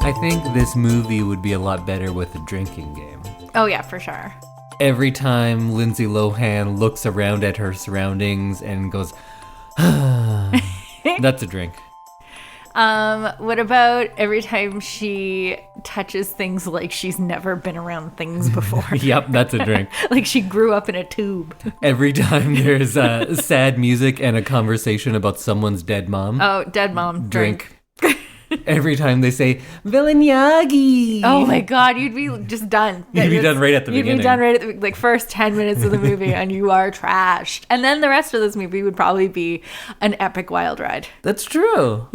I think this movie would be a lot better with a drinking game. Oh, yeah, for sure. Every time Lindsay Lohan looks around at her surroundings and goes, that's a drink. What about every time she touches things like she's never been around things before? Yep, that's a drink. Like she grew up in a tube. Every time there's sad music and a conversation about someone's dead mom. Oh, dead mom. Drink. Every time they say, Villanyagi. Oh my God, you'd be just done. You'd be done right at the beginning. You'd be done right at the first 10 minutes of the movie and you are trashed. And then the rest of this movie would probably be an epic wild ride. That's true.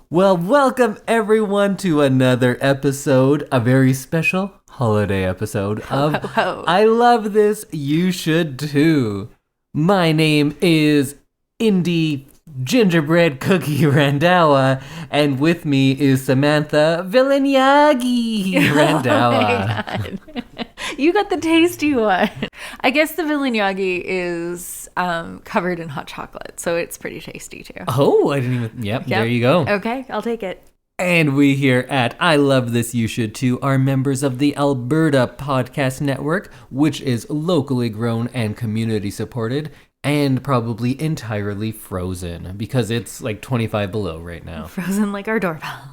Well, welcome everyone to another episode, a very special holiday episode of I Love This, You Should Too. My name is Indie Gingerbread Cookie Randawa, and with me is Samantha Villanyagi Randawa. Oh my God. You got the tasty one. I guess the Villanyagi is covered in hot chocolate, so it's pretty tasty too. Oh, I didn't even... Yep, there you go. Okay, I'll take it. And we here at I Love This, You Should Too are members of the Alberta Podcast Network, which is locally grown and community supported, and probably entirely frozen, because it's like 25 below right now. Frozen like our doorbell.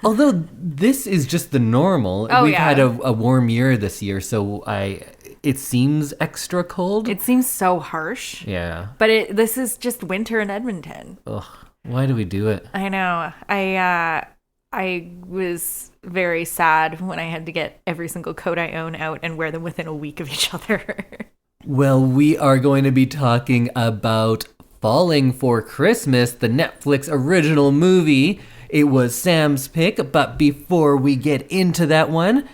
Although this is just the normal. We've had a warm year this year, so it seems extra cold. It seems so harsh. Yeah. But this is just winter in Edmonton. Ugh, why do we do it? I know. I was very sad when I had to get every single coat I own out and wear them within a week of each other. Well, we are going to be talking about Falling for Christmas, the Netflix original movie. It was Sam's pick, but before we get into that one,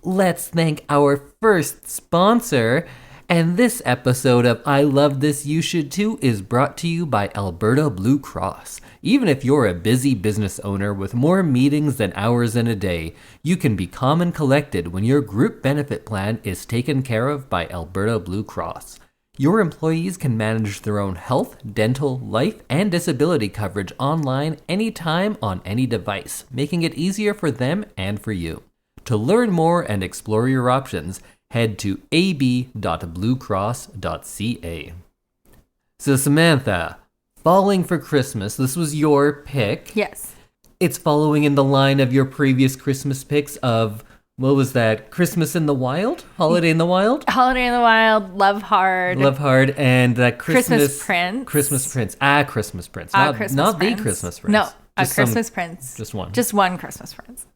let's thank our first sponsor. And this episode of I Love This, You Should Too is brought to you by Alberta Blue Cross. Even if you're a busy business owner with more meetings than hours in a day, you can be calm and collected when your group benefit plan is taken care of by Alberta Blue Cross. Your employees can manage their own health, dental, life, and disability coverage online anytime on any device, making it easier for them and for you. To learn more and explore your options, head to ab.bluecross.ca. So Samantha, Falling for Christmas, this was your pick. Yes. It's following in the line of your previous Christmas picks of, what was that, Christmas in the Wild? Holiday in the Wild? Holiday in the Wild, Love Hard. Love Hard, and that Christmas Prince. Christmas Prince. Christmas Prince. Not Prince. the Christmas Prince. No, just Christmas Prince. Just one. Just one Christmas Prince.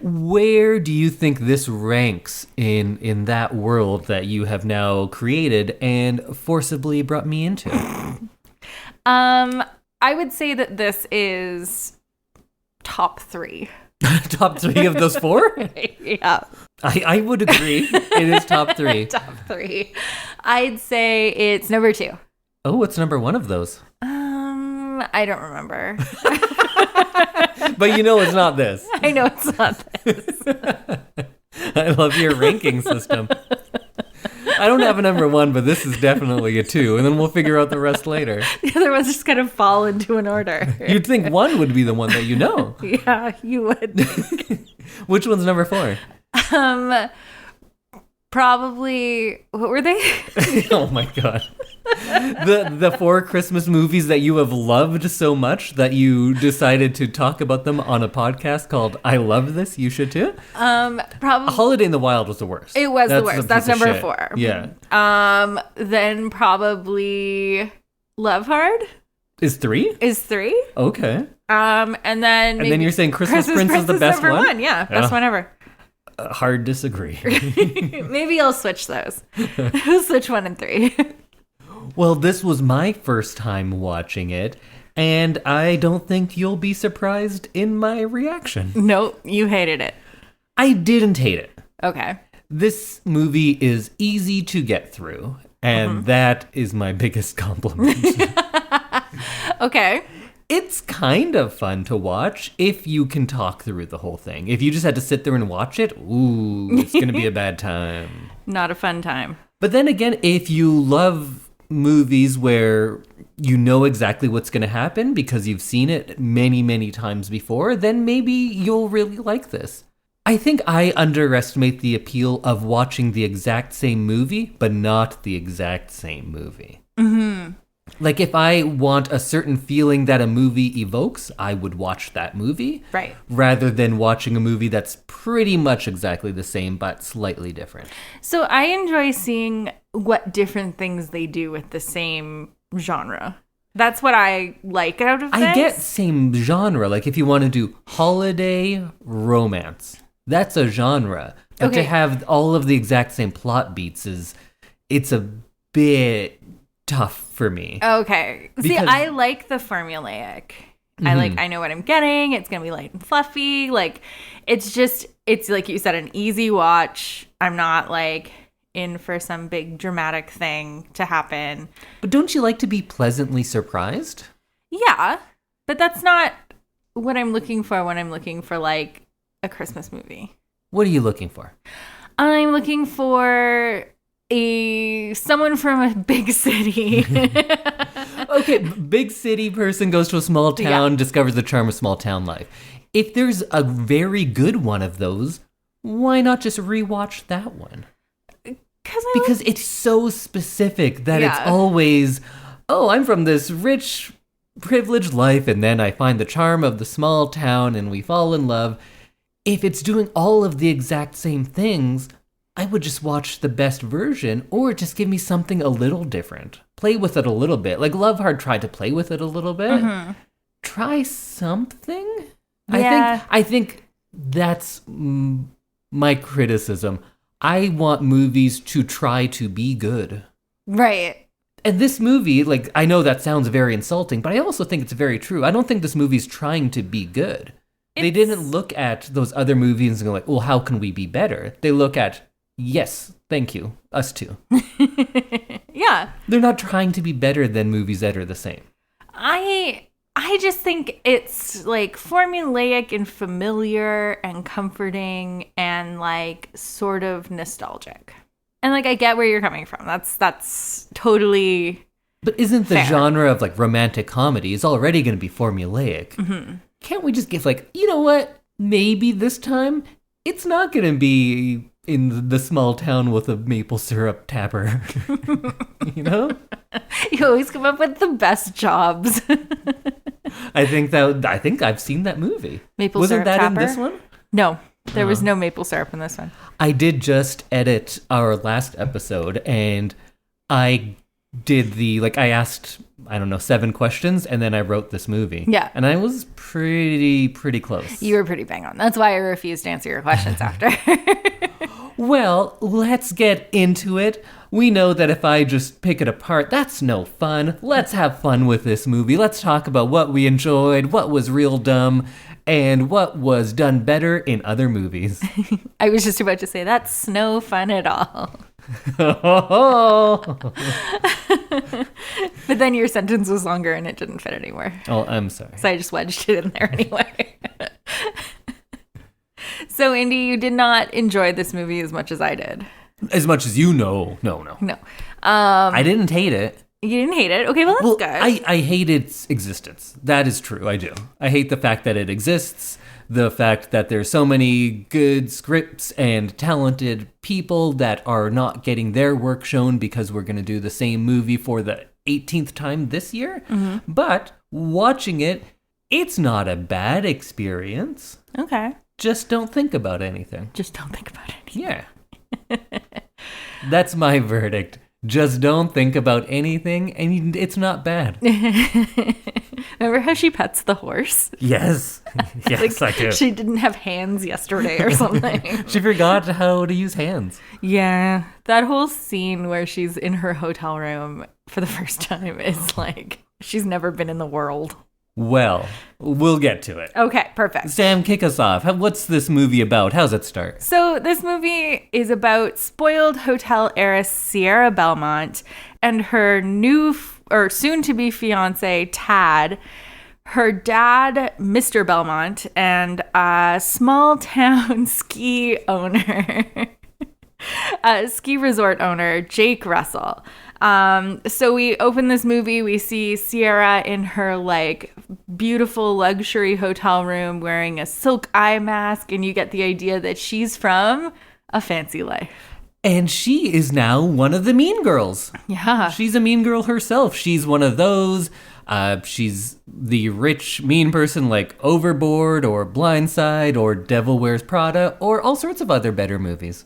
Where do you think this ranks in that world that you have now created and forcibly brought me into? I would say that this is top 3. Top 3 of those 4? Yeah. I would agree. It is top 3. Top 3. I'd say it's number 2. Oh, what's number 1 of those? I don't remember. But you know it's not this. I know it's not this. I love your ranking system. I don't have a number 1, but this is definitely a 2, and then we'll figure out the rest later. The other ones just kind of fall into an order. You'd think 1 would be the one that you know. Yeah, you would. Which one's number 4? Probably, what were they? Oh my God. The 4 Christmas movies that you have loved so much that you decided to talk about them on a podcast called I Love This, You Should Too? Probably. Holiday in the Wild was the worst. It was the worst. That's number 4. Yeah. Then probably Love Hard. Is 3? Is 3. Okay. And then you're saying Christmas Prince is the best number one? 1. Yeah, best one ever. Hard disagree. Maybe I'll switch those. We'll switch 1 and 3. Well, this was my first time watching it, and I don't think you'll be surprised in my reaction. Nope, you hated it. I didn't hate it. Okay. This movie is easy to get through, and that is my biggest compliment. Okay. It's kind of fun to watch if you can talk through the whole thing. If you just had to sit there and watch it, ooh, it's going to be a bad time. Not a fun time. But then again, if you love movies where you know exactly what's going to happen because you've seen it many, many times before, then maybe you'll really like this. I think I underestimate the appeal of watching the exact same movie, but not the exact same movie. Mm-hmm. Like, if I want a certain feeling that a movie evokes, I would watch that movie. Right. Rather than watching a movie that's pretty much exactly the same, but slightly different. So I enjoy seeing what different things they do with the same genre. That's what I like out of this. I get same genre. Like, if you want to do holiday romance, that's a genre. But to have all of the exact same plot beats it's a bit tough for me. Okay. See, I like the formulaic. Mm-hmm. I know what I'm getting. It's going to be light and fluffy. Like, it's like you said, an easy watch. I'm not like in for some big dramatic thing to happen. But don't you like to be pleasantly surprised? Yeah, but that's not what I'm looking for when I'm looking for like a Christmas movie. What are you looking for? I'm looking for someone from a big city. Okay, big city person goes to a small town, discovers the charm of small town life. If there's a very good one of those, why not just rewatch that one? Because it's so specific that it's always, I'm from this rich, privileged life, and then I find the charm of the small town and we fall in love. If it's doing all of the exact same things, I would just watch the best version, or just give me something a little different. Play with it a little bit. Like Love Hard tried to play with it a little bit. Mm-hmm. Try something. Yeah. I think that's my criticism. I want movies to try to be good. Right. And this movie, like, I know that sounds very insulting, but I also think it's very true. I don't think this movie's trying to be good. They didn't look at those other movies and go like, well, how can we be better? They look at, yes, thank you, us too. Yeah. They're not trying to be better than movies that are the same. I just think it's like formulaic and familiar and comforting and like sort of nostalgic. And like I get where you're coming from. That's totally But isn't the fair. genre of like romantic comedy is already going to be formulaic? Mm-hmm. Can't we just give like, you know what? Maybe this time it's not going to be in the small town with a maple syrup tapper. You know? You always come up with the best jobs. I think I've seen that movie. Maple syrup Wasn't that tapper? in this one? No, there was no maple syrup in this one. I did just edit our last episode, and I did I asked, 7 questions, and then I wrote this movie. Yeah. And I was pretty close. You were pretty bang on. That's why I refused to answer your questions after. Well, let's get into it. We know that if I just pick it apart, that's no fun. Let's have fun with this movie. Let's talk about what we enjoyed, what was real dumb, and what was done better in other movies. I was just about to say, that's no fun at all. But then your sentence was longer and it didn't fit anymore. Oh, I'm sorry. So I just wedged it in there anyway. So, Andy, you did not enjoy this movie as much as I did. As much as you know. No. I didn't hate it. You didn't hate it? Okay, well, that's good. I hate its existence. That is true, I do. I hate the fact that it exists, the fact that there's so many good scripts and talented people that are not getting their work shown because we're going to do the same movie for the 18th time this year. Mm-hmm. But watching it, it's not a bad experience. Okay. Just don't think about anything. Just don't think about anything. Yeah. That's my verdict. Just don't think about anything, and it's not bad. Remember how she pets the horse? Yes. Yes, I do. She didn't have hands yesterday or something. She forgot how to use hands. Yeah. That whole scene where she's in her hotel room for the first time is like, she's never been in the world. Well, we'll get to it. Okay, perfect. Sam, kick us off. What's this movie about? How's it start? So this movie is about spoiled hotel heiress Sierra Belmont and her new or soon-to-be fiance, Tad, her dad, Mr. Belmont, and a small-town ski owner, ski resort owner, Jake Russell. So we open this movie, we see Sierra in her like beautiful luxury hotel room wearing a silk eye mask, and you get the idea that she's from a fancy life. And she is now one of the mean girls. Yeah. She's a mean girl herself. She's one of those. She's the rich, mean person like Overboard or Blindside or Devil Wears Prada or all sorts of other better movies.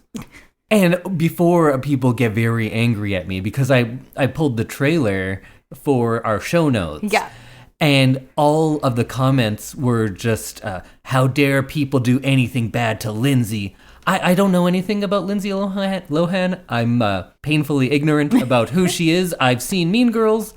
And before people get very angry at me, because I pulled the trailer for our show notes. Yeah. And all of the comments were just, how dare people do anything bad to Lindsay? I don't know anything about Lindsay Lohan. I'm painfully ignorant about who she is. I've seen Mean Girls.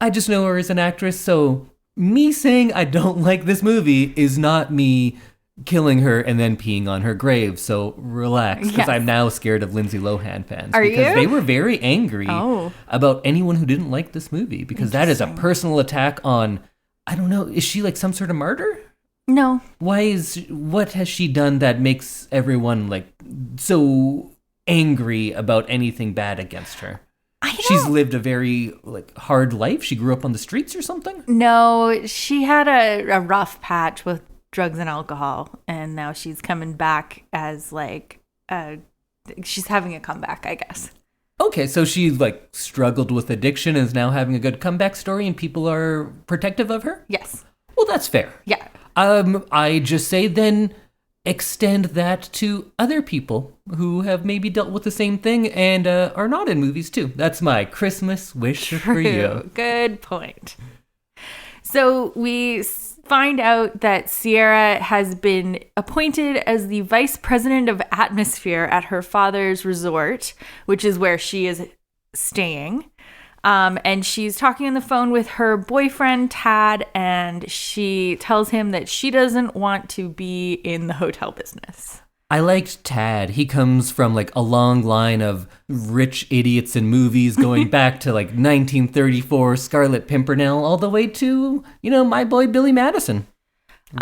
I just know her as an actress. So me saying I don't like this movie is not me killing her and then peeing on her grave. So relax, because Yes. I'm now scared of Lindsay Lohan fans. Are because you? they were very angry Oh. about anyone who didn't like this movie. Because that is a personal attack on, I don't know, is she like some sort of martyr? No. What has she done that makes everyone like so angry about anything bad against her? She's lived a very like hard life. She grew up on the streets or something. No, she had a rough patch with drugs and alcohol, and now she's coming back as like she's having a comeback, I guess. Okay, so she like struggled with addiction and is now having a good comeback story, and people are protective of her. Yes. Well, that's fair. Yeah. I just say then extend that to other people who have maybe dealt with the same thing and are not in movies too. That's my Christmas wish for you. Good point. So we find out that Sierra has been appointed as the vice president of atmosphere at her father's resort, which is where she is staying. And she's talking on the phone with her boyfriend, Tad, and she tells him that she doesn't want to be in the hotel business. I liked Tad. He comes from like a long line of rich idiots in movies going back to like 1934 Scarlet Pimpernel all the way to, my boy Billy Madison.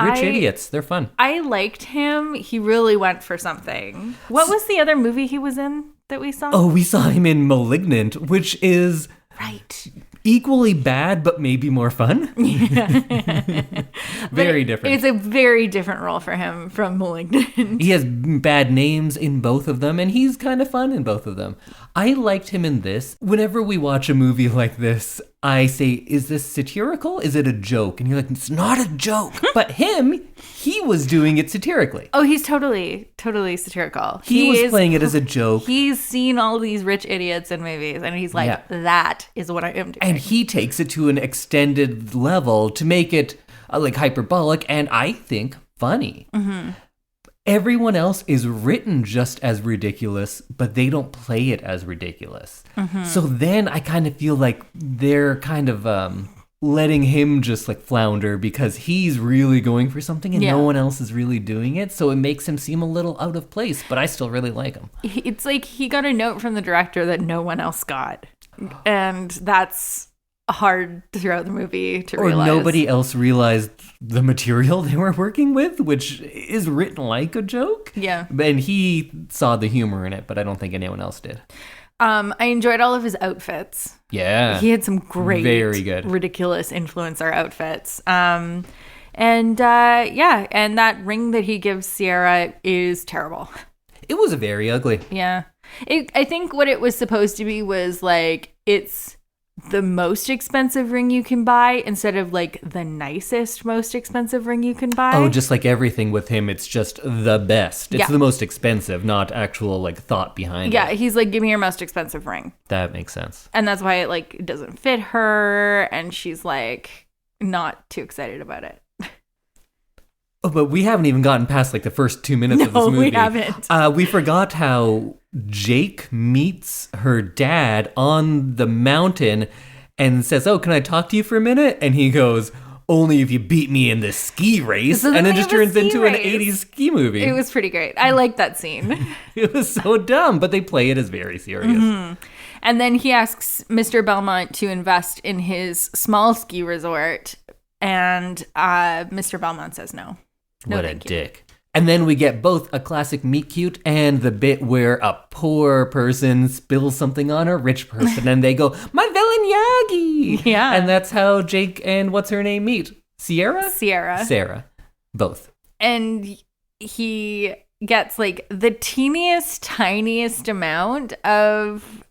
Rich idiots. They're fun. I liked him. He really went for something. What was the other movie he was in that we saw? Oh, we saw him in Malignant, which is right. equally bad, but maybe more fun. Very different. It's a very different role for him from Malignant. He has bad names in both of them, and he's kind of fun in both of them. I liked him in this. Whenever we watch a movie like this, I say, is this satirical? Is it a joke? And you're like, it's not a joke. But he was doing it satirically. Oh, he's totally satirical. He was playing it as a joke. He's seen all these rich idiots in movies, and he's like, that is what I am doing. And he takes it to an extended level to make it like hyperbolic and I think funny. Mm-hmm. Everyone else is written just as ridiculous, but they don't play it as ridiculous. Mm-hmm. So then I kind of feel like they're kind of letting him just like flounder because he's really going for something and no one else is really doing it. So it makes him seem a little out of place, but I still really like him. It's like he got a note from the director that no one else got. And that's hard throughout the movie to realize. Or nobody else realized the material they were working with, which is written like a joke. Yeah. And he saw the humor in it, but I don't think anyone else did. I enjoyed all of his outfits. Yeah. He had some great, very good, ridiculous influencer outfits. And that ring that he gives Sierra is terrible. It was very ugly. Yeah. I think what it was supposed to be was like, it's the most expensive ring you can buy instead of like the nicest, most expensive ring you can buy. Oh, just like everything with him, it's just the best. It's the most expensive, not actual like thought behind it. Yeah, he's like, give me your most expensive ring. That makes sense. And that's why it like doesn't fit her, and she's like not too excited about it. Oh, but we haven't even gotten past like the first 2 minutes of this movie. No, we haven't. We forgot how Jake meets her dad on the mountain and says, "Oh, can I talk to you for a minute?" And he goes, "Only if you beat me in this ski race." So and it just turns into race. An 80s ski movie. It was pretty great. I liked that scene. It was so dumb, but they play it as very serious. Mm-hmm. And then he asks Mr. Belmont to invest in his small ski resort, and Mr. Belmont says no. What a dick. And then we get both a classic meet cute and the bit where a poor person spills something on a rich person and they go, my villain Yagi! Yeah. And that's how Jake and what's her name meet? Sierra? Sarah. Both. And he gets like the teeniest, tiniest amount of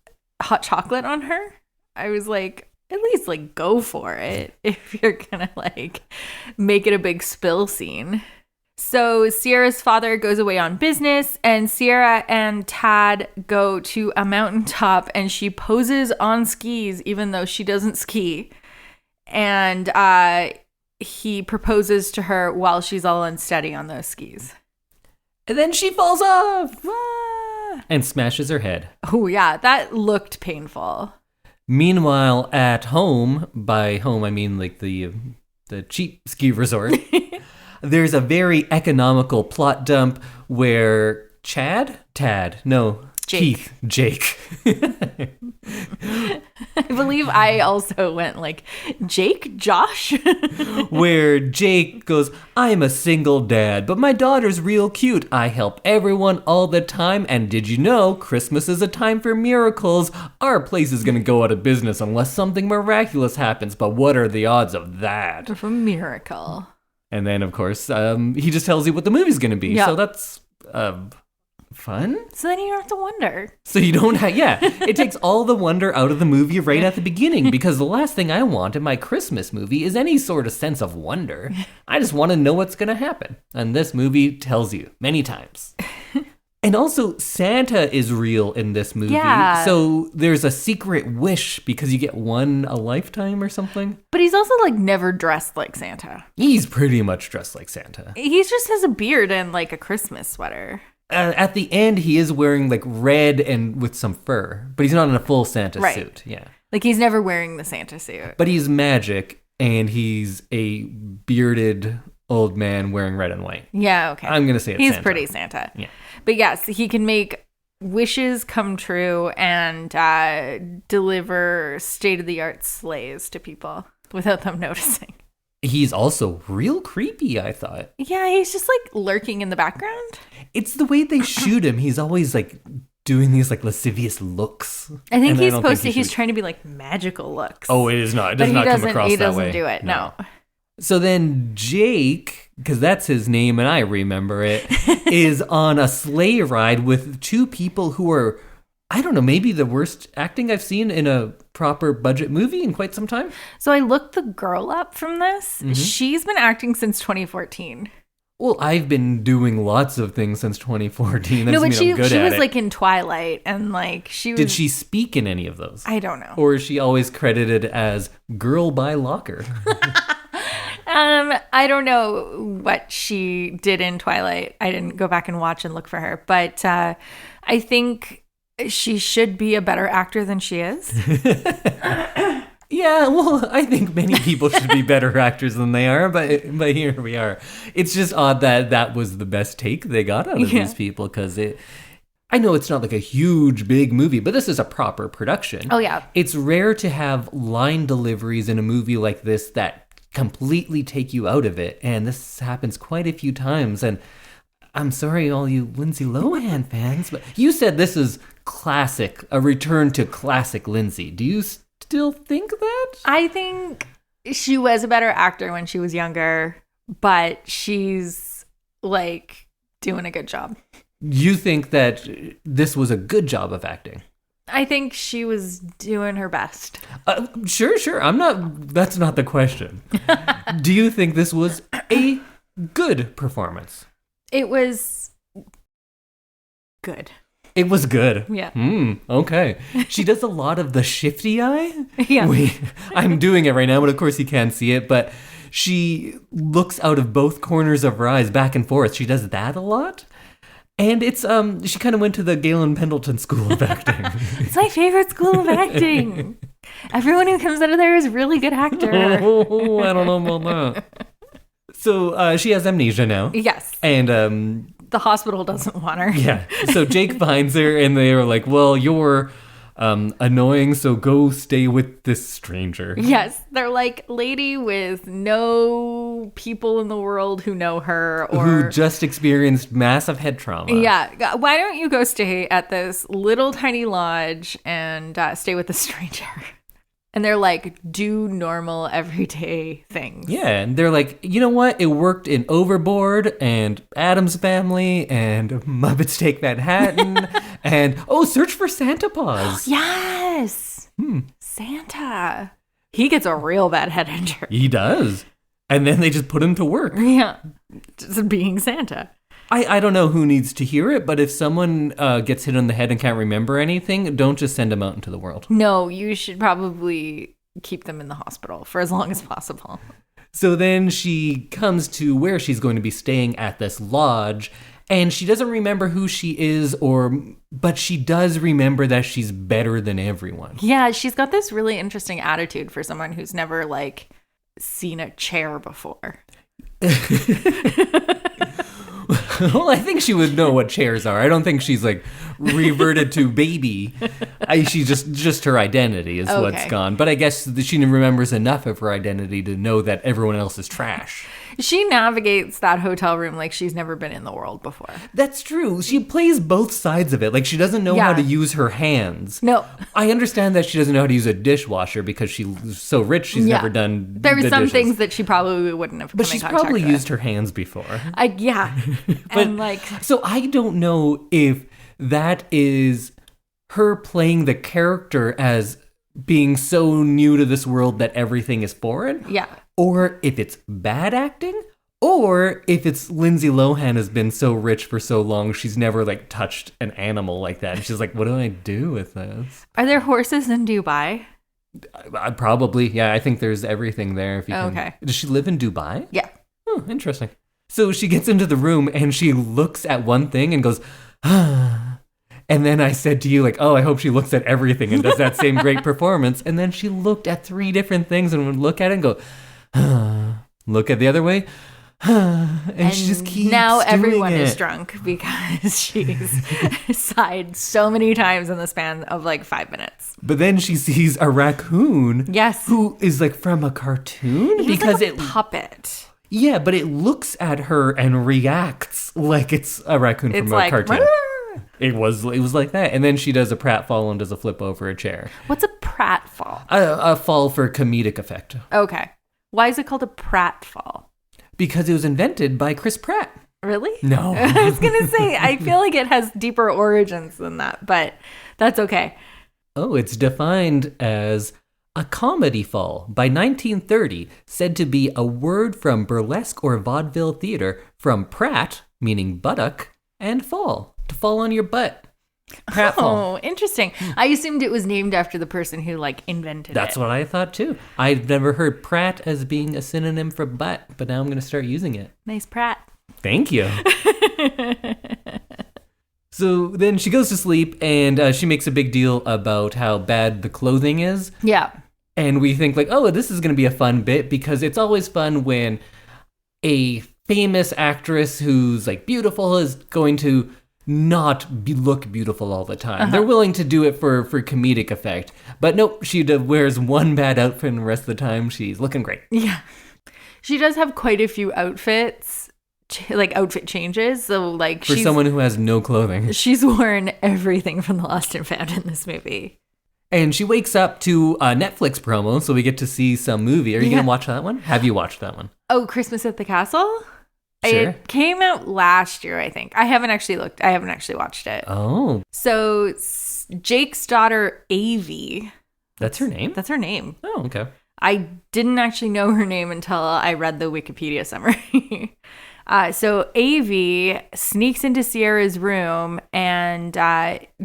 hot chocolate on her. I was like, at least like go for it if you're gonna like make it a big spill scene. So Sierra's father goes away on business and Sierra and Tad go to a mountaintop and she poses on skis even though she doesn't ski. And he proposes to her while she's all unsteady on those skis. And then she falls off and smashes her head. Oh yeah, that looked painful. Meanwhile, at home, by home I mean like the cheap ski resort, there's a very economical plot dump where Jake. I believe I also went like, Jake? Josh? Where Jake goes, I'm a single dad, but my daughter's real cute. I help everyone all the time. And did you know Christmas is a time for miracles? Our place is going to go out of business unless something miraculous happens. But what are the odds of that? Of a miracle. And then, of course, he just tells you what the movie's going to be. Yep. So that's fun. So then you don't have to wonder. So you don't have, it takes all the wonder out of the movie right at the beginning, because the last thing I want in my Christmas movie is any sort of sense of wonder. I just want to know what's going to happen. And this movie tells you many times. And also, Santa is real in this movie. Yeah. So there's a secret wish because you get one a lifetime or something. But he's also like never dressed like Santa. He's pretty much dressed like Santa. He just has a beard and like a Christmas sweater. At the end, he is wearing like red and with some fur, but he's not in a full Santa suit. Yeah. Like he's never wearing the Santa suit. But he's magic and he's a bearded old man wearing red and white. Yeah, okay. I'm going to say it's He's Santa. pretty Santa. Yeah. But yes, he can make wishes come true and deliver state-of-the-art sleighs to people without them noticing. He's also real creepy, I thought. Yeah, he's just like lurking in the background. It's the way they shoot him. He's always like doing these like lascivious looks. I think he's trying to be like magical looks. Oh, it is not. It does not come across that way. He doesn't do it, no. So then Jake, because that's his name and I remember it, is on a sleigh ride with two people who are, I don't know, maybe the worst acting I've seen in a proper budget movie in quite some time. So I looked the girl up from this. Mm-hmm. She's been acting since 2014. Well, I've been doing lots of things since 2014. No, but she was like in Twilight and like she was... Did she speak in any of those? I don't know. Or is she always credited as Girl by Locker? I don't know what she did in Twilight. I didn't go back and watch and look for her, but I think she should be a better actor than she is. Yeah, well, I think many people should be better actors than they are, but here we are. It's just odd that was the best take they got out of these people, because I know it's not like a huge, big movie, but this is a proper production. Oh, yeah. It's rare to have line deliveries in a movie like this that completely take you out of it, and this happens quite a few times. And I'm sorry, all you Lindsay Lohan fans, but you said this is classic, a return to classic Lindsay. Do you still think that? I think she was a better actor when she was younger, but she's like doing a good job. You think that this was a good job of acting? I think she was doing her best. Sure. That's not the question. Do you think this was a good performance? It was good. It was good. Yeah. Okay. She does a lot of the shifty eye. Yeah. I'm doing it right now, but of course you can't see it. But she looks out of both corners of her eyes back and forth. She does that a lot. And it's she kind of went to the Galen Pendleton School of Acting. It's my favorite school of acting. Everyone who comes out of there is a really good actor. Oh, I don't know about that. So she has amnesia now. Yes. And the hospital doesn't want her. Yeah. So Jake finds her and they are like, well, you're annoying, so go stay with this stranger. Yes, they're like lady with no people in the world who know her or who just experienced massive head trauma. Yeah, why don't you go stay at this little tiny lodge and stay with a stranger? And they're like, do normal everyday things. Yeah, and they're like, you know what? It worked in Overboard and Addams Family and Muppets Take Manhattan and, Search for Santa Paws. Yes. Santa. He gets a real bad head injury. He does. And then they just put him to work. Yeah. Just being Santa. I don't know who needs to hear it, but if someone gets hit on the head and can't remember anything, don't just send them out into the world. No, you should probably keep them in the hospital for as long as possible. So then she comes to where she's going to be staying at this lodge, and she doesn't remember who she is, but she does remember that she's better than everyone. Yeah, she's got this really interesting attitude for someone who's never, like, seen a chair before. Well, I think she would know what chairs are. I don't think she's like reverted to baby. She's just her identity is what's gone. But I guess she remembers enough of her identity to know that everyone else is trash. She navigates that hotel room like she's never been in the world before. That's true. She plays both sides of it. Like, she doesn't know how to use her hands. No. I understand that she doesn't know how to use a dishwasher because she's so rich she's never done There were some dishes. things that she probably wouldn't have come But in she's contact probably with. used her hands before. Yeah. But, and like... So I don't know if that is her playing the character as being so new to this world that everything is foreign. Yeah. Or if it's bad acting. Or if it's Lindsay Lohan has been so rich for so long, she's never like touched an animal like that. And she's like, what do I do with this? Are there horses in Dubai? Probably. Yeah, I think there's everything there. If you can. Okay. Does she live in Dubai? Yeah. Oh, interesting. So she gets into the room and she looks at one thing and goes, ah. And then I said to you, like, I hope she looks at everything and does that same great performance. And then she looked at 3 different things and would look at it and go, ah. Look at the other way. And she just keeps now doing everyone it. is drunk because she's sighed so many times in the span of like 5 minutes. But then she sees a raccoon. Yes. Who is like from a cartoon. He's because like a puppet. Yeah, but it looks at her and reacts like it's a raccoon from a cartoon. Rrr. It was like that. And then she does a pratfall and does a flip over a chair. What's a pratfall? A fall for comedic effect. Okay. Why is it called a pratfall? Because it was invented by Chris Pratt. Really? No. I was going to say, I feel like it has deeper origins than that, but that's okay. Oh, it's defined as a comedy fall by 1930, said to be a word from burlesque or vaudeville theater from prat, meaning buttock, and fall, to fall on your butt. Pratfall. Oh, interesting. I assumed it was named after the person who like invented That's it. what I thought too. I've never heard prat as being a synonym for butt, but now I'm going to start using it. Nice prat. Thank you. So then she goes to sleep and she makes a big deal about how bad the clothing is. Yeah. And we think like, this is going to be a fun bit because it's always fun when a famous actress who's like beautiful is going to not look beautiful all the time. Uh-huh. They're willing to do it for comedic effect. But nope, she wears one bad outfit and the rest of the time she's looking great. Yeah. She does have quite a few outfits, like outfit changes. So like For someone who has no clothing. She's worn everything from The Lost and Found in this movie. And she wakes up to a Netflix promo, so we get to see some movie. Are you going to watch that one? Have you watched that one? Oh, Christmas at the Castle? Sure. It came out last year, I think. I haven't actually watched it. Oh. So Jake's daughter, Avi. That's her name? That's her name. Oh, okay. I didn't actually know her name until I read the Wikipedia summary. So Avi sneaks into Sierra's room and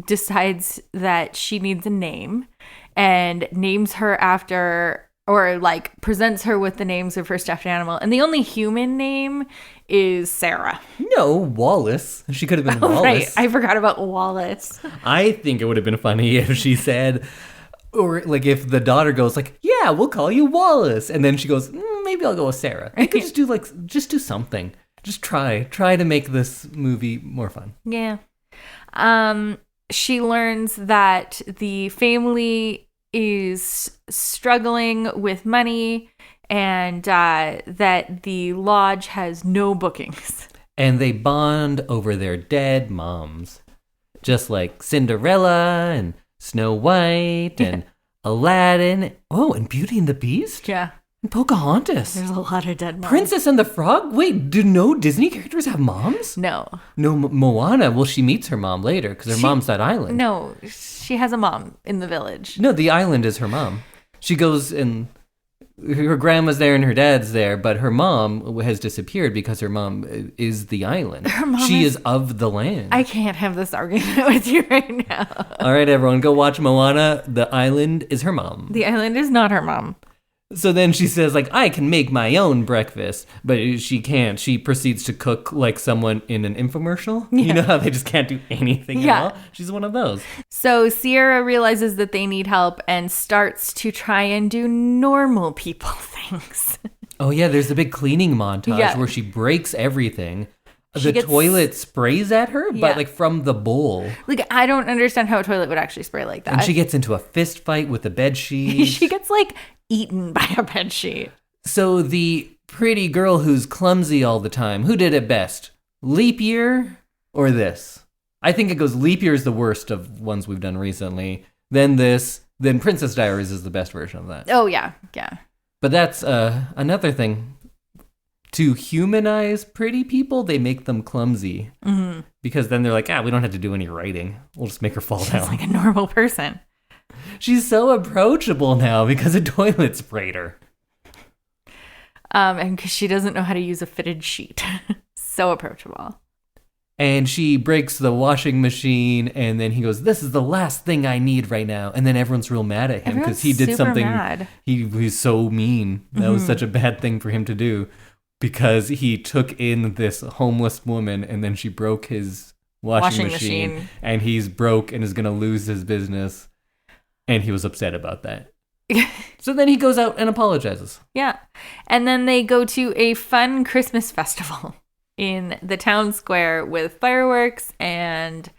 decides that she needs a name and names her after, or like presents her with the names of her stuffed animal. And the only human name is Sarah. No, Wallace. She could have been Wallace. Right. I forgot about Wallace. I think it would have been funny if she said, or like if the daughter goes like, yeah, we'll call you Wallace. And then she goes, maybe I'll go with Sarah. You could just do something. Just try to make this movie more fun. Yeah. she learns that the family is struggling with money and that the lodge has no bookings. And they bond over their dead moms. Just like Cinderella and Snow White and Aladdin. Oh, and Beauty and the Beast? Yeah. And Pocahontas. There's a lot of dead moms. Princess and the Frog? Wait, do no Disney characters have moms? No. No, Moana. Well, she meets her mom later because her mom's that island. No, she has a mom in the village. No, the island is her mom. She goes and her grandma's there and her dad's there, but her mom has disappeared because her mom is the island. She is of the land. I can't have this argument with you right now. All right, everyone, go watch Moana. The island is her mom. The island is not her mom. So then she says, like, I can make my own breakfast, but she can't. She proceeds to cook like someone in an infomercial. Yeah. You know how they just can't do anything at all? She's one of those. So Sierra realizes that they need help and starts to try and do normal people things. Oh, yeah, there's a big cleaning montage where she breaks everything. The toilet sprays at her, but like from the bowl. Like, I don't understand how a toilet would actually spray like that. And she gets into a fist fight with the bed sheet. She gets like eaten by a bed sheet. So the pretty girl who's clumsy all the time, who did it best? Leap Year or this? I think it goes Leap Year is the worst of ones we've done recently. Then this, then Princess Diaries is the best version of that. Oh, yeah, yeah. But that's another thing. To humanize pretty people, they make them clumsy. Mm-hmm. Because then they're like, we don't have to do any writing. We'll just make her fall down. She's like a normal person. She's so approachable now because a toilet sprayed her. And because she doesn't know how to use a fitted sheet. So approachable. And she breaks the washing machine, and then he goes, this is the last thing I need right now. And then everyone's real mad at him because he did something. Mad. He was so mean. That was such a bad thing for him to do. Because he took in this homeless woman and then she broke his washing machine. And he's broke and is going to lose his business. And he was upset about that. So then he goes out and apologizes. Yeah. And then they go to a fun Christmas festival in the town square with fireworks and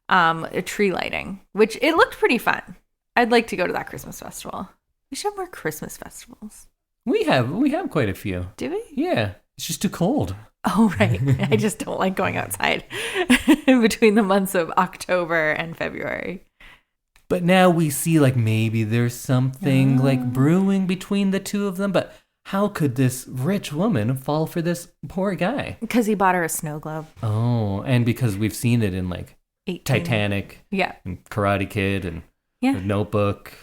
a tree lighting, which it looked pretty fun. I'd like to go to that Christmas festival. We should have more Christmas festivals. We have quite a few. Do we? Yeah. It's just too cold. Oh, right. I just don't like going outside between the months of October and February. But now we see like maybe there's something like brewing between the two of them. But how could this rich woman fall for this poor guy? Because he bought her a snow globe. Oh, and because we've seen it in like 18. Titanic. Yeah. And Karate Kid and The Notebook.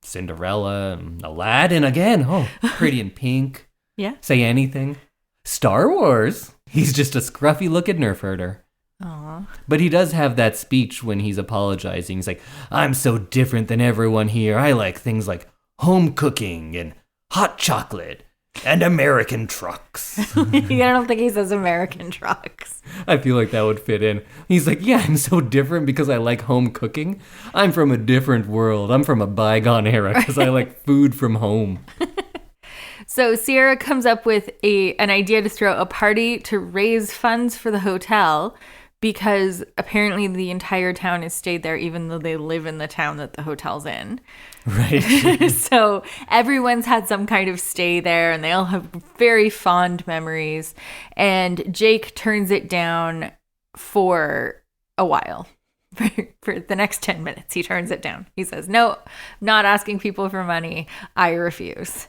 Cinderella and Aladdin again. Oh, Pretty in Pink. Yeah. Say Anything. Star Wars. He's just a scruffy looking nerf herder. Aww. But he does have that speech when he's apologizing. He's like, I'm so different than everyone here. I like things like home cooking and hot chocolate and American trucks. I don't think he says American trucks. I feel like that would fit in. He's like, yeah, I'm so different because I like home cooking. I'm from a different world. I'm from a bygone era because I like food from home. So Sierra comes up with an idea to throw a party to raise funds for the hotel because apparently the entire town has stayed there even though they live in the town that the hotel's in. Right. So everyone's had some kind of stay there and they all have very fond memories. And Jake turns it down for a while. For the next 10 minutes, he turns it down. He says, no, not asking people for money. I refuse.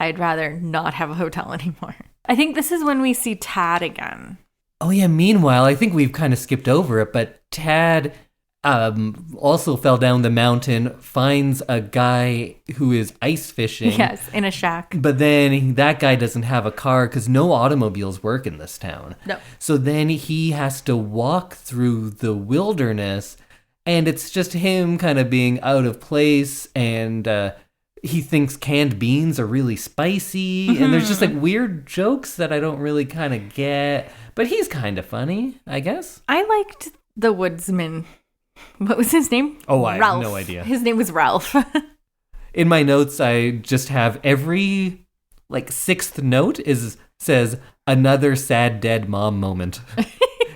I'd rather not have a hotel anymore. I think this is when we see Tad again. Oh, yeah. Meanwhile, I think we've kind of skipped over it, but Tad also fell down the mountain, finds a guy who is ice fishing. Yes, in a shack. But then that guy doesn't have a car because no automobiles work in this town. No. So then he has to walk through the wilderness, and it's just him kind of being out of place, and he thinks canned beans are really spicy, and there's just like weird jokes that I don't really kind of get. But he's kind of funny, I guess. I liked the woodsman. What was his name? Oh, I Ralph. have no idea. His name was Ralph. In my notes, I just have every like sixth note says another sad dead mom moment.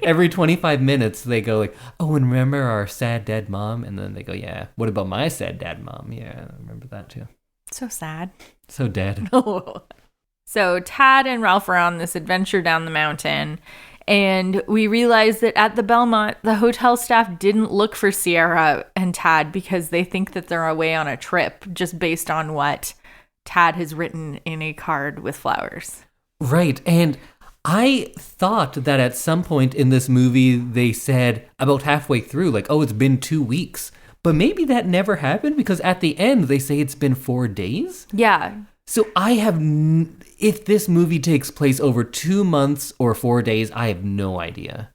Every 25 minutes, they go like, oh, and remember our sad dead mom? And then they go, yeah, what about my sad dad mom? Yeah, I remember that too. So sad. So dead. So Tad and Ralph are on this adventure down the mountain, and we realize that at the Belmont, the hotel staff didn't look for Sierra and Tad because they think that they're away on a trip just based on what Tad has written in a card with flowers. Right, and I thought that at some point in this movie, they said about halfway through, like, oh, it's been 2 weeks. But maybe that never happened because at the end, they say it's been 4 days. Yeah. So if this movie takes place over 2 months or 4 days, I have no idea.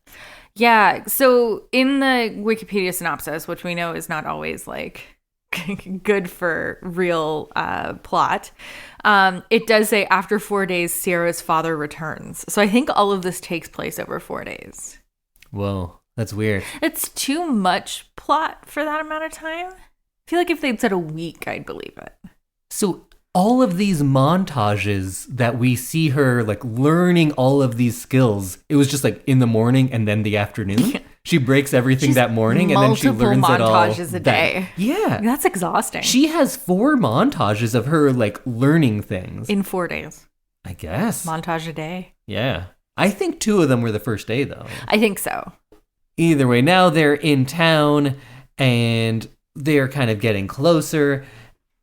Yeah. So in the Wikipedia synopsis, which we know is not always like good for real plot, it does say after 4 days, Sierra's father returns. So I think all of this takes place over 4 days. Whoa, that's weird. It's too much plot for that amount of time. I feel like if they'd said a week, I'd believe it. So all of these montages that we see her like learning all of these skills, it was just like in the morning and then the afternoon. She breaks everything that morning and then she learns it all. Multiple montages a day. Yeah. That's exhausting. She has 4 montages of her like learning things. In 4 days. I guess. Montage a day. Yeah. I think 2 of them were the first day though. I think so. Either way, now they're in town and they're kind of getting closer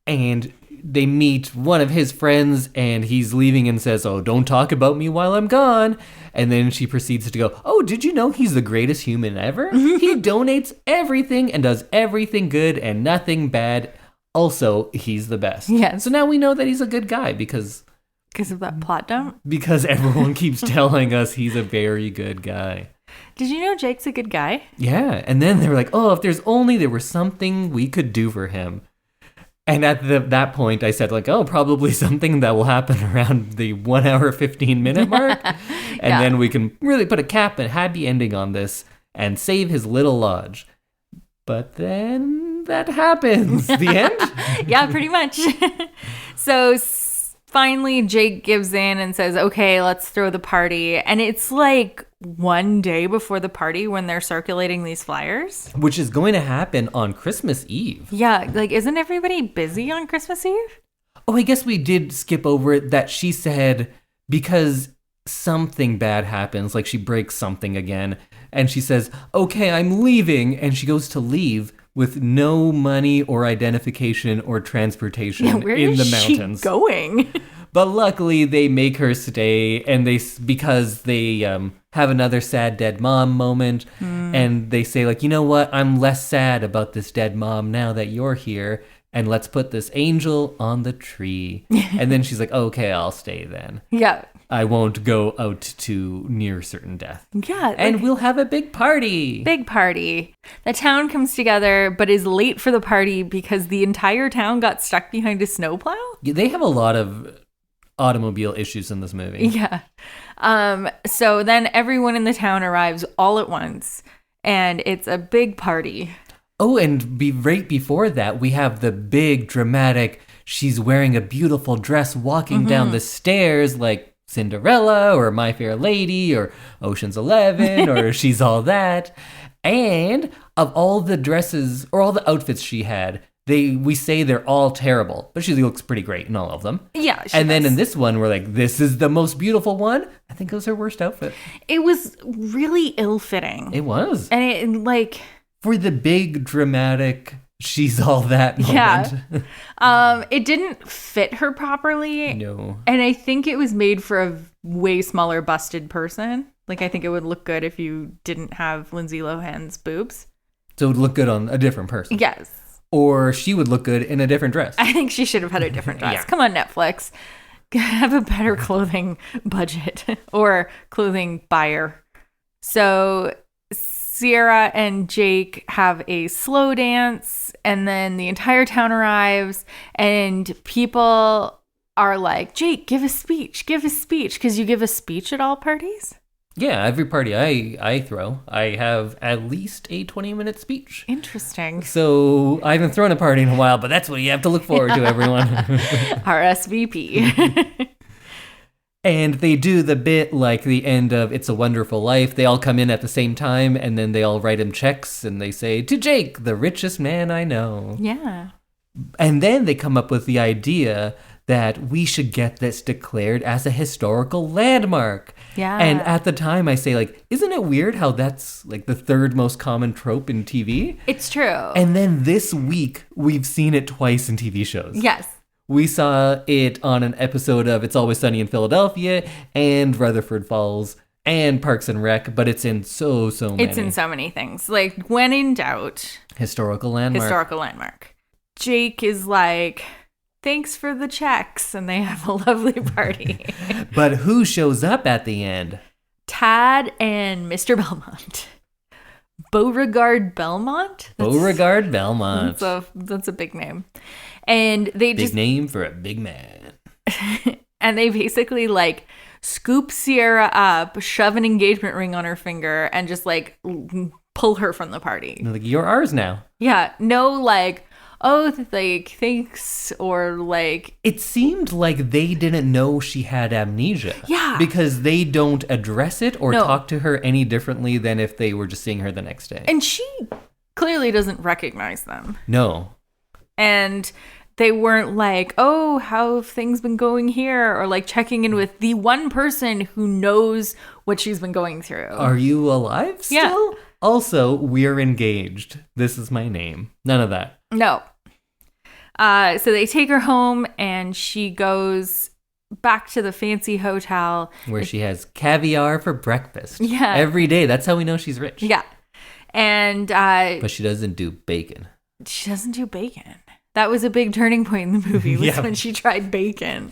and they meet one of his friends and he's leaving and says, oh, don't talk about me while I'm gone. And then she proceeds to go, oh, did you know he's the greatest human ever? He donates everything and does everything good and nothing bad. Also, he's the best. Yeah. So now we know that he's a good guy because of that plot dump? Because everyone keeps telling us he's a very good guy. Did you know Jake's a good guy? Yeah. And then they were like, oh, if there was something we could do for him. And at that point, I said, like, oh, probably something that will happen around the 1 hour, 15 minute mark. And then we can really put a cap and happy ending on this and save his little lodge. But then that happens. The end? Yeah, pretty much. So finally, Jake gives in and says, okay, let's throw the party. And it's like 1 day before the party when they're circulating these flyers. Which is going to happen on Christmas Eve. Yeah, like, isn't everybody busy on Christmas Eve? Oh, I guess we did skip over it that she said because something bad happens, like she breaks something again. And she says, okay, I'm leaving. And she goes to leave with no money or identification or transportation in the mountains. Where is she going? But luckily, they make her stay, and because they have another sad dead mom moment, and they say, like, you know what? I'm less sad about this dead mom now that you're here, and let's put this angel on the tree. And then she's like, okay, I'll stay then. Yeah. I won't go out to near certain death. Yeah. And we'll have a big party. Big party. The town comes together, but is late for the party because the entire town got stuck behind a snowplow. They have a lot of automobile issues in this movie. Yeah. So then everyone in the town arrives all at once, and it's a big party. Oh, and right before that, we have the big dramatic, she's wearing a beautiful dress walking down the stairs like Cinderella or My Fair Lady or Ocean's 11 or She's All That. And of all the dresses or all the outfits she had, we say they're all terrible, but she looks pretty great in all of them. Yeah, and then in this one, we're like, this is the most beautiful one. I think it was her worst outfit. It was really ill-fitting. It was. And it, like... For the big, dramatic, she's all that moment. Yeah. It didn't fit her properly. No. And I think it was made for a way smaller busted person. Like, I think it would look good if you didn't have Lindsay Lohan's boobs. So it would look good on a different person. Yes. Or she would look good in a different dress. I think she should have had a different dress. Yeah. Come on, Netflix. Have a better clothing budget or clothing buyer. So Sierra and Jake have a slow dance, and then the entire town arrives, and people are like, Jake, give a speech, because you give a speech at all parties? Yeah, every party I throw, I have at least a 20-minute speech. Interesting. So I haven't thrown a party in a while, but that's what you have to look forward to, everyone. RSVP. And they do the bit like the end of It's a Wonderful Life. They all come in at the same time, and then they all write him checks, and they say, "To Jake, the richest man I know." Yeah. And then they come up with the idea that we should get this declared as a historical landmark. Yeah. And at the time, I say, like, isn't it weird how that's like the third most common trope in TV? It's true. And then this week, we've seen it twice in TV shows. Yes. We saw it on an episode of It's Always Sunny in Philadelphia and Rutherford Falls and Parks and Rec, but it's in so many. It's in so many things. Like, when in doubt, Historical landmark. Jake is like, "Thanks for the checks," and they have a lovely party. But who shows up at the end? Tad and Mr. Belmont. Beauregard Belmont? Beauregard Belmont. That's a big name. And they Big name for a big man. And they basically like scoop Sierra up, shove an engagement ring on her finger, and just like pull her from the party. They're like, "You're ours now." Yeah, no like, "Oh, like, thanks," or like... It seemed like they didn't know she had amnesia. Yeah. Because they don't address it or No. talk to her any differently than if they were just seeing her the next day. And she clearly doesn't recognize them. No. And they weren't like, "Oh, how have things been going here?" Or like checking in with the one person who knows what she's been going through. Are you alive still? Yeah. Also, we're engaged. This is my name. None of that. No. So they take her home and she goes back to the fancy hotel. Where she has caviar for breakfast. Yeah. Every day. That's how we know she's rich. Yeah. And But she doesn't do bacon. she doesn't do bacon. That was a big turning point in the movie, was Yeah. when she tried bacon.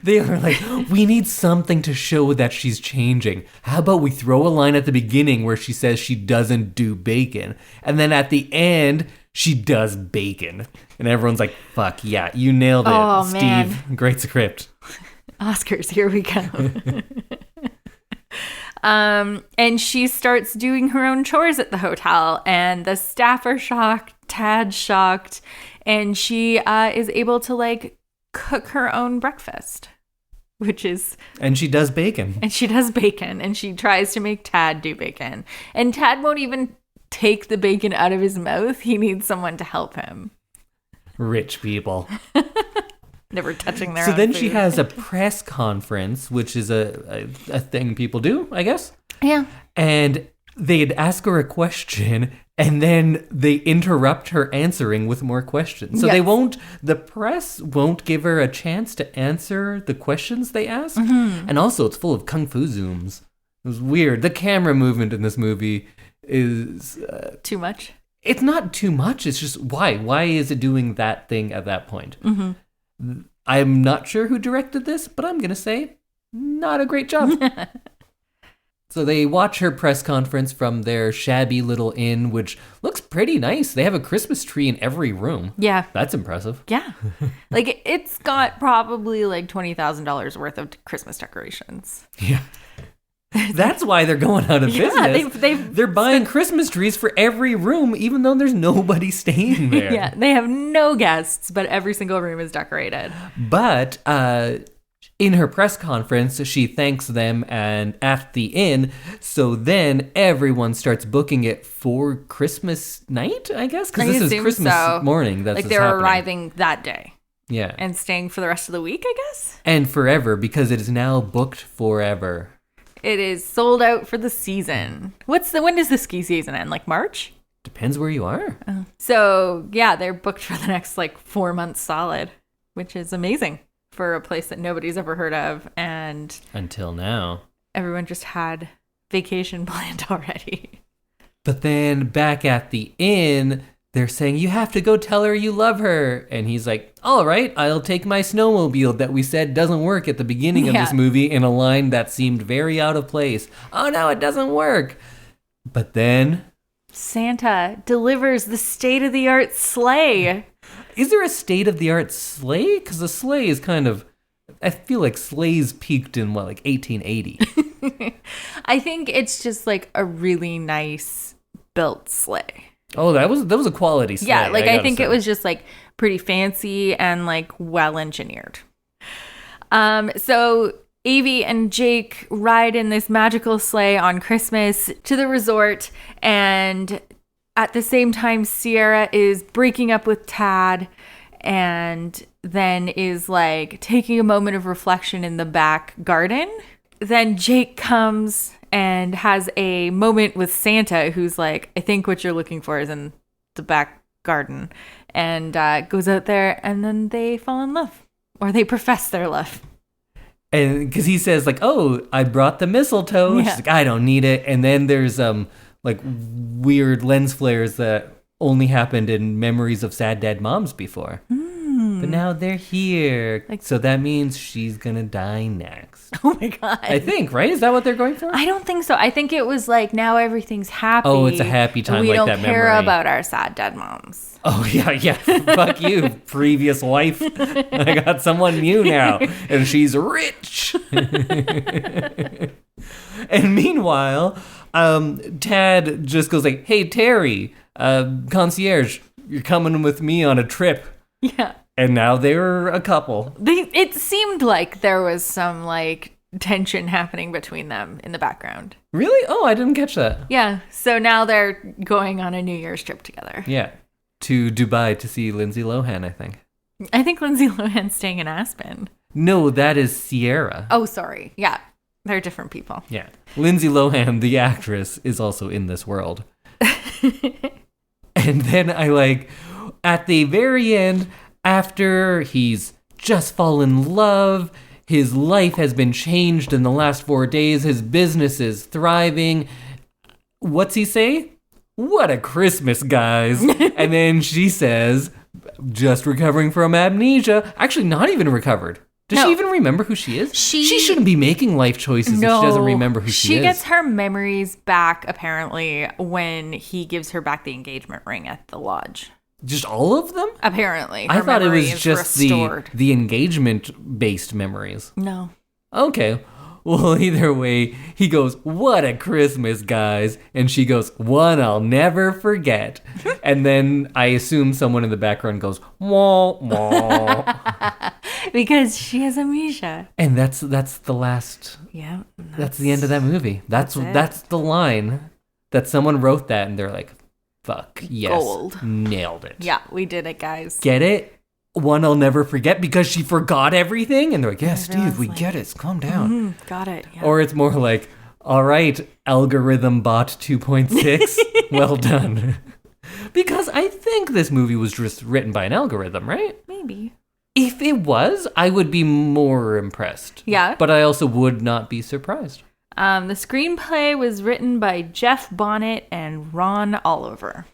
They are like, "We need something to show that she's changing. How about we throw a line at the beginning where she says she doesn't do bacon? And then at the end, she does bacon." And everyone's like, "Fuck, yeah, you nailed it, Oh, Steve. man. Great script." Oscars, here we go. And she starts doing her own chores at the hotel, and the staff are shocked, Tad's shocked, and she is able to like cook her own breakfast, which is... And she does bacon. And she does bacon, and she tries to make Tad do bacon. And Tad won't even take the bacon out of his mouth. He needs someone to help him. Rich people. Never touching their So own then food. she has a press conference, which is a thing people do, I guess. Yeah. And they'd ask her a question, and then they interrupt her answering with more questions. So Yes. the press won't give her a chance to answer the questions they ask. Mm-hmm. And also, it's full of kung fu zooms. It was weird. The camera movement in this movie is... Too much? it's not too much. It's just, why? Why is it doing that thing at that point? Mm-hmm. I'm not sure who directed this, but I'm going to say not a great job. So they watch her press conference from their shabby little inn, which looks pretty nice. They have a Christmas tree in every room. Yeah. That's impressive. Yeah. Like, it's got probably like $20,000 worth of Christmas decorations. Yeah. That's why they're going out of business. They're buying Christmas trees for every room, even though there's nobody staying there. Yeah, they have no guests, but every single room is decorated. But in her press conference, she thanks them and at the inn. So then everyone starts booking it for Christmas night, I guess? Because this is Christmas morning. That's like what's they're happening. arriving that day. Yeah. And staying for the rest of the week, I guess? And forever, because it is now booked forever. It is sold out for the season. When does the ski season end? Like March? Depends where you are. So, yeah, they're booked for the next like 4 months solid, which is amazing for a place that nobody's ever heard of. And Until now. everyone just had vacation planned already. But then back at the inn, they're saying, you have to go tell her you love her. And he's like, all right, I'll take my snowmobile that we said doesn't work at the beginning of this movie in a line that seemed very out of place. Oh, no, it doesn't work. But then... Santa delivers the state-of-the-art sleigh. Is there a state-of-the-art sleigh? Because the sleigh is kind of... I feel like sleighs peaked in, 1880? I think it's just like a really nice built sleigh. Oh, that was a quality sleigh. Yeah, like I gotta think say. it was just like pretty fancy and like well engineered. So Evie and Jake ride in this magical sleigh on Christmas to the resort, and at the same time, Sierra is breaking up with Tad and then is like taking a moment of reflection in the back garden. Then Jake comes and has a moment with Santa, who's like, I think what you're looking for is in the back garden, and goes out there, and then they fall in love, or they profess their love. And because he says like, oh, I brought the mistletoe. Yeah. She's like, I don't need it. And then there's like weird lens flares that only happened in memories of sad dead moms before. But now they're here. So that means she's going to die next. Oh my God. I think, right? Is that what they're going for? I don't think so. I think it was like, now everything's happy. Oh, it's a happy time, we like don't that care memory. about our sad dead moms. Oh, yeah. Fuck you, previous wife. I got someone new now, and she's rich. And meanwhile, Tad just goes like, hey, Terry, concierge, you're coming with me on a trip. Yeah. And now they're a couple. It seemed like there was some like tension happening between them in the background. Really? Oh, I didn't catch that. Yeah. So now they're going on a New Year's trip together. Yeah. To Dubai to see Lindsay Lohan, I think. I think Lindsay Lohan's staying in Aspen. No, that is Sierra. Oh, sorry. Yeah. They're different people. Yeah. Lindsay Lohan, the actress, is also in this world. And then I like, at the very end, after he's just fallen in love, his life has been changed in the last 4 days, his business is thriving. What's he say? What a Christmas, guys. And then she says, just recovering from amnesia. Actually, not even recovered. Does she even remember who she is? She shouldn't be making life choices if she doesn't remember who she is. She gets her memories back, apparently, when he gives her back the engagement ring at the lodge. Just all of them? Apparently. I thought it was just restored. the engagement-based memories. No. Okay. Well, either way, he goes, what a Christmas, guys. And she goes, one I'll never forget. And then I assume someone in the background goes, wah, wah. Because she has amnesia. And that's the last... Yeah. That's the end of that movie. That's the line that someone wrote that and they're like, fuck, yes. Gold. Nailed it. Yeah, we did it, guys. Get it? One I'll never forget because she forgot everything? And they're like, yeah, Steve, we like, get it. Calm down. Got it. Yeah. Or it's more like, all right, algorithm bot 2.6, well done. Because I think this movie was just written by an algorithm, right? Maybe. If it was, I would be more impressed. Yeah. But I also would not be surprised. The screenplay was written by Jeff Bonnet and Ron Oliver.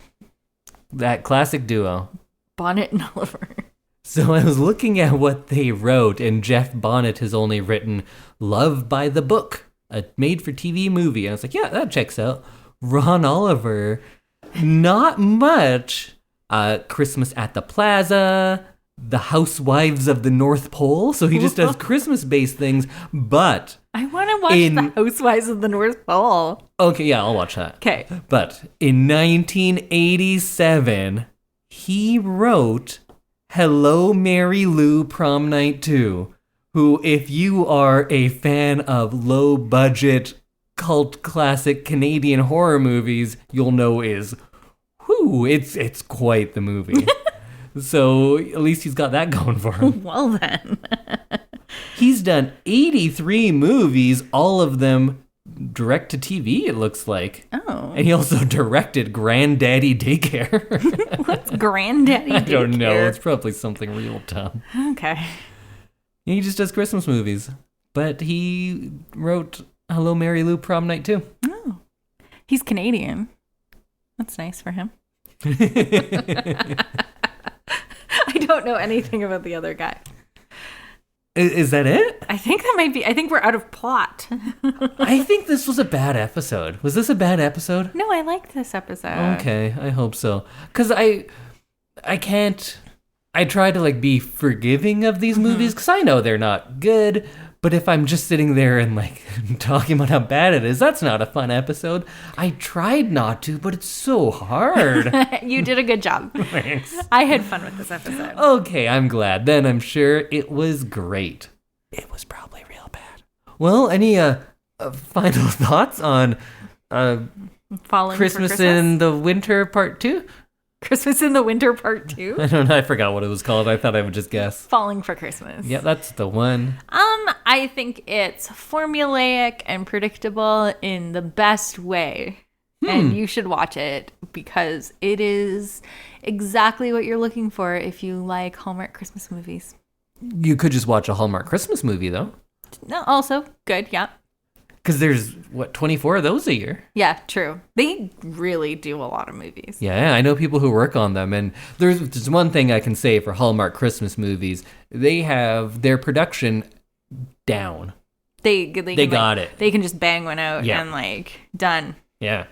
That classic duo. Bonnet and Oliver. So I was looking at what they wrote, and Jeff Bonnet has only written Love by the Book, a made-for-TV movie. And I was like, yeah, that checks out. Ron Oliver, not much. Christmas at the Plaza, The Housewives of the North Pole. So he just does Christmas-based things, but... I want to watch The Housewives of the North Pole. Okay, yeah, I'll watch that. Okay. But in 1987, he wrote Hello, Mary Lou, Prom Night 2, who, if you are a fan of low-budget, cult classic Canadian horror movies, you'll know is, it's quite the movie. So at least he's got that going for him. Well then. He's done 83 movies, all of them direct to TV, it looks like. Oh. And he also directed Granddaddy Daycare. What's Granddaddy Daycare? I don't know. It's probably something real dumb. Okay. He just does Christmas movies. But he wrote Hello, Mary Lou, Prom Night 2. Oh. He's Canadian. That's nice for him. I don't know anything about the other guy. Is that it? I think we're out of plot. I think this was a bad episode. Was this a bad episode? No, I liked this episode. Okay, I hope so. Because I try to like be forgiving of these movies because I know they're not good. But if I'm just sitting there and like talking about how bad it is, that's not a fun episode. I tried not to, but it's so hard. You did a good job. Thanks. I had fun with this episode. Okay, I'm glad. Then I'm sure it was great. it was probably real bad. Well, any final thoughts on Falling Christmas for Christmas in the Winter Part 2? Christmas in the Winter Part 2? I don't know. I forgot what it was called. I thought I would just guess. Falling for Christmas. Yeah, that's the one. I think it's formulaic and predictable in the best way. And you should watch it because it is exactly what you're looking for if you like Hallmark Christmas movies. You could just watch a Hallmark Christmas movie, though. No, also good, yeah. Because there's, 24 of those a year? Yeah, true. They really do a lot of movies. Yeah, I know people who work on them. And there's one thing I can say for Hallmark Christmas movies. They have their production down. They got it. They can just bang one out and, done. Yeah.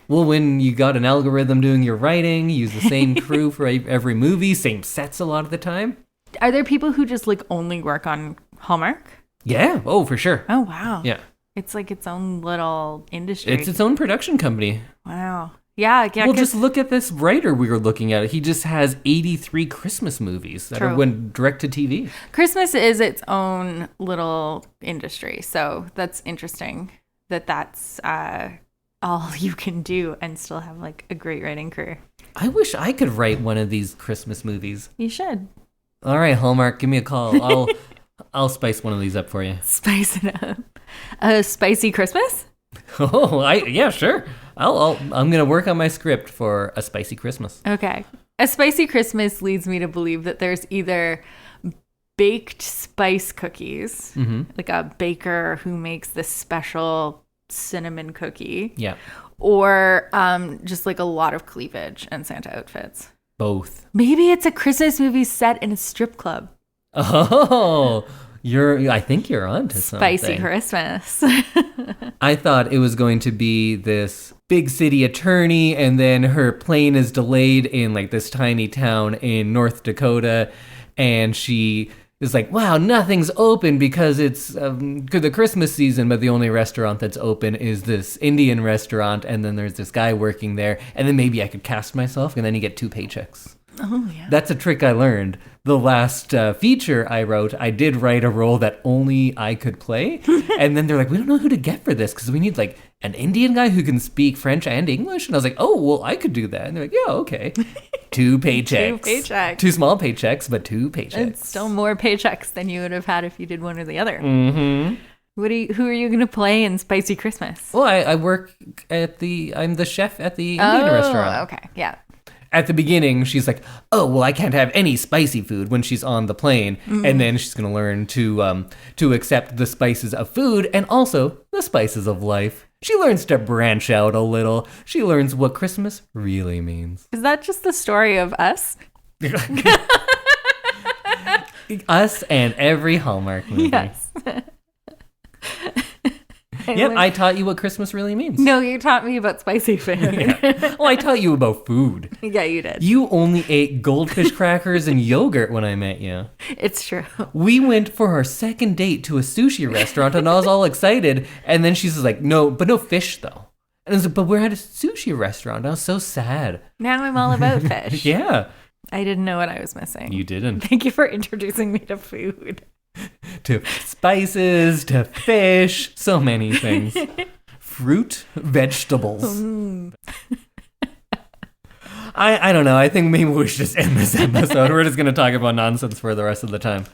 Well, when you got an algorithm doing your writing, use the same crew for every movie, same sets a lot of the time. Are there people who just, only work on Hallmark? Yeah. Oh, for sure. Oh, wow. Yeah. It's like its own little industry. It's its own production company. Wow. Yeah. Well, just look at this writer we were looking at. He just has 83 Christmas movies that went direct to TV. Christmas is its own little industry. So that's interesting that's all you can do and still have a great writing career. I wish I could write one of these Christmas movies. You should. All right, Hallmark, give me a call. I'll spice one of these up for you. Spice it up. A spicy Christmas? Oh, yeah, sure. I'm gonna work on my script for a spicy Christmas. Okay. A spicy Christmas leads me to believe that there's either baked spice cookies, like a baker who makes this special cinnamon cookie. Yeah. Or just a lot of cleavage and Santa outfits. Both. Maybe it's a Christmas movie set in a strip club. Oh, I think you're onto something. Spicy Christmas. I thought it was going to be this big city attorney, and then her plane is delayed in this tiny town in North Dakota, and she is like, wow, nothing's open because it's the Christmas season, but the only restaurant that's open is this Indian restaurant, and then there's this guy working there, and then maybe I could cast myself, and then you get 2 paychecks. Oh, yeah. That's a trick I learned. The last feature I wrote, I did write a role that only I could play. And then they're like, we don't know who to get for this because we need an Indian guy who can speak French and English. And I was like, oh, well, I could do that. And they're like, yeah, okay. 2 paychecks. 2 paychecks. 2 small paychecks, but 2 paychecks. It's still more paychecks than you would have had if you did one or the other. Mm-hmm. Who are you going to play in Spicy Christmas? Well, I work I'm the chef at the Indian restaurant. Oh, okay. Yeah. At the beginning, she's like, oh, well, I can't have any spicy food when she's on the plane. Mm-hmm. And then she's going to learn to accept the spices of food and also the spices of life. She learns to branch out a little. She learns what Christmas really means. Is that just the story of us? Us and every Hallmark movie. Yes. Yep, I taught you what Christmas really means. No, you taught me about spicy food. Yeah. Well, I taught you about food. Yeah, you did. You only ate goldfish crackers and yogurt when I met you. It's true. We went for our second date to a sushi restaurant, and I was all excited. And then she's like, no, but no fish, though. And I was like, but we're at a sushi restaurant. I was so sad. Now I'm all about fish. Yeah. I didn't know what I was missing. You didn't. Thank you for introducing me to food. To spices, to fish, so many things. Fruit, vegetables. I don't know. I think maybe we should just end this episode. We're just going to talk about nonsense for the rest of the time.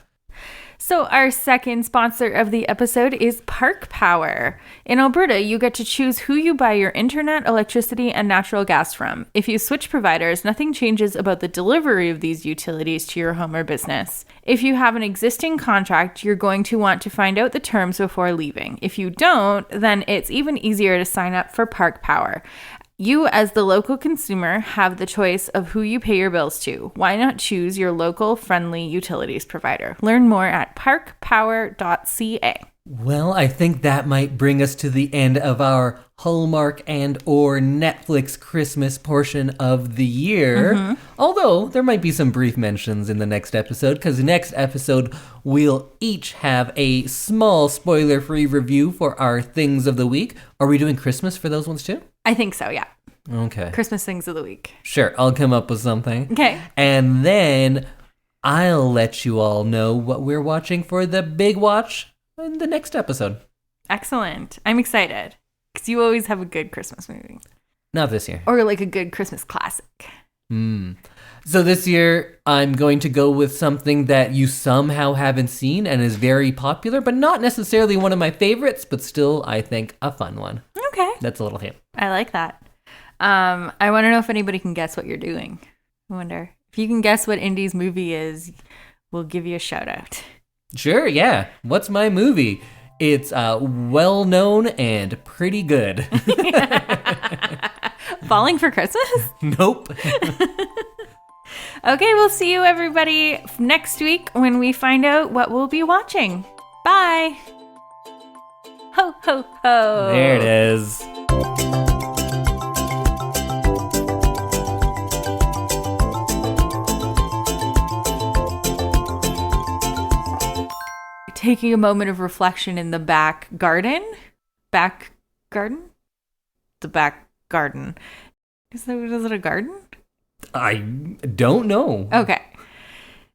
So our second sponsor of the episode is Park Power. In Alberta, you get to choose who you buy your internet, electricity, and natural gas from. If you switch providers, nothing changes about the delivery of these utilities to your home or business. If you have an existing contract, you're going to want to find out the terms before leaving. If you don't, then it's even easier to sign up for Park Power. You, as the local consumer, have the choice of who you pay your bills to. Why not choose your local, friendly utilities provider? Learn more at parkpower.ca. Well, I think that might bring us to the end of our Hallmark and or Netflix Christmas portion of the year. Mm-hmm. Although there might be some brief mentions in the next episode, because next episode we'll each have a small spoiler-free review for our things of the week. Are we doing Christmas for those ones too? I think so, yeah. Okay. Christmas things of the week. Sure, I'll come up with something. Okay. And then I'll let you all know what we're watching for the big watch in the next episode. Excellent. I'm excited because you always have a good Christmas movie. Not this year. Or like a good Christmas classic. So this year, I'm going to go with something that you somehow haven't seen and is very popular, but not necessarily one of my favorites, but still, I think, a fun one. Okay. That's a little hint. I like that. I want to know if anybody can guess what you're doing. I wonder. If you can guess what Indy's movie is, we'll give you a shout out. Sure, yeah. What's my movie? It's well-known and pretty good. Falling for Christmas? Nope. Okay, we'll see you everybody next week when we find out what we'll be watching. Bye. Ho, ho, ho. There it is. Taking a moment of reflection in the back garden. Back garden? The back garden. Is it a garden? I don't know. Okay.